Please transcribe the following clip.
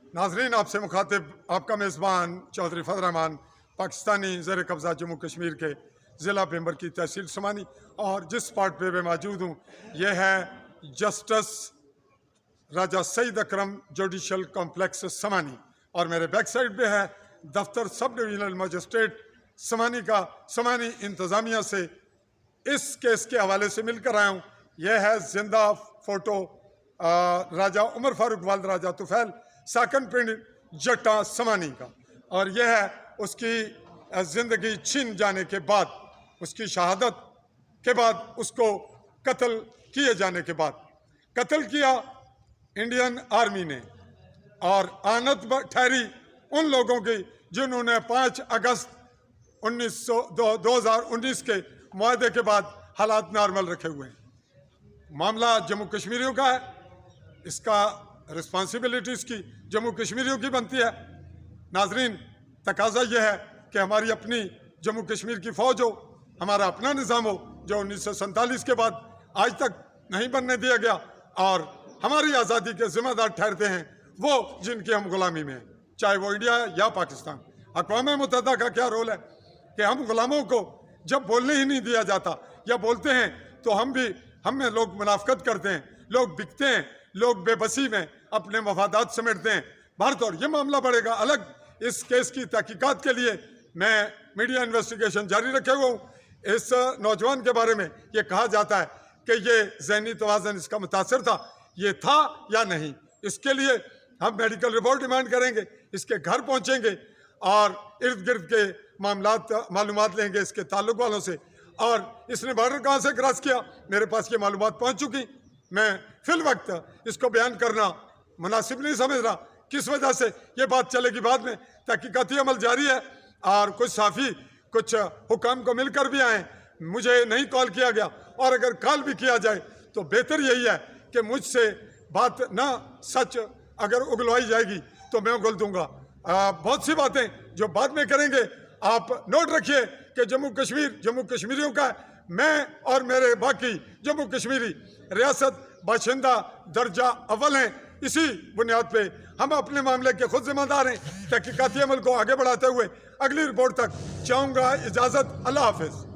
नाजरीन, आपसे मुखातिब आपका मेज़बान चौधरी फजल रहमान, पाकिस्तानी ज़ेर कब्ज़ा जम्मू कश्मीर के ज़िला पेम्बर की तहसील समानी। और जिस पार्ट पे मैं मौजूद हूँ यह है जस्टिस राजा सईद अकरम जुडिशल कॉम्प्लेक्स समानी, और मेरे बैक साइड पे है दफ्तर सब डिवीजनल मजिस्ट्रेट समानी का। समानी इंतज़ामिया से इस केस के हवाले से मिलकर आया हूँ। यह है जिंदा फ़ोटो राजा उमर फारूक वाल्द राजा तुफैल साकन पिंड जट्टा समानी का, और यह है उसकी ज़िंदगी छीन जाने के बाद, उसकी शहादत के बाद, उसको कत्ल किए जाने के बाद। कत्ल किया इंडियन आर्मी ने, और आनत ठहरी उन लोगों की जिन्होंने 5 अगस्त 2019 के मुआहदे के बाद हालात नॉर्मल रखे हुए हैं। मामला जम्मू कश्मीरियों का है, इसका रिस्पॉन्सिबिलिटीज़ की जम्मू कश्मीरियों की बनती है। नाजरीन, तकाजा यह है कि हमारी अपनी जम्मू कश्मीर की फ़ौज हो, हमारा अपना निज़ाम हो, जो 1947 के बाद आज तक नहीं बनने दिया गया, और हमारी आज़ादी के ज़िम्मेदार ठहरते हैं वो जिनकी हम गुलामी में हैं, चाहे वो इंडिया है या पाकिस्तान। अक़वाम मुत्तहिदा का क्या रोल है कि हम गुलामों को जब बोलने ही नहीं दिया जाता, या बोलते हैं तो हम में लोग मुनाफ़कत करते हैं, लोग बिकते हैं, लोग बेबसी में अपने मफादात समेटते हैं। भारत और ये मामला बढ़ेगा अलग। इस केस की तहकीकात के लिए मैं मीडिया इन्वेस्टिगेशन जारी रखे हुआ हूँ। इस नौजवान के बारे में ये कहा जाता है कि ये ज़हनी तवाज़न इसका मुतासर था, ये था या नहीं, इसके लिए हम मेडिकल रिपोर्ट डिमांड करेंगे, इसके घर पहुँचेंगे और इर्द गिर्द के मालूमात लेंगे इसके ताल्लुक वालों से। और इसने बॉर्डर कहाँ से क्रॉस किया, मेरे पास ये मालूमात पहुँच चुकी। मैं फिल वक्त इसको बयान करना मुनासिब नहीं समझ रहा। किस वजह से ये बात चलेगी बाद में। तहकीकाती अमल जारी है, और कुछ साफ़ी कुछ हुकाम को मिलकर भी आए, मुझे नहीं कॉल किया गया, और अगर कॉल भी किया जाए तो बेहतर यही है कि मुझसे बात ना सच अगर उगलवाई जाएगी तो मैं उगल दूंगा। बहुत सी बातें जो बाद में करेंगे, आप नोट रखिए कि जम्मू कश्मीर जम्मू कश्मीरियों का है। मैं और मेरे बाकी जम्मू कश्मीरी रियासत बाशिंदा दर्जा अव्वल हैं। इसी बुनियाद पे हम अपने मामले के खुद जिम्मेदार हैं। तहकीकाती अमल को आगे बढ़ाते हुए अगली रिपोर्ट तक चाहूँगा इजाज़त। अल्लाह हाफ़िज़।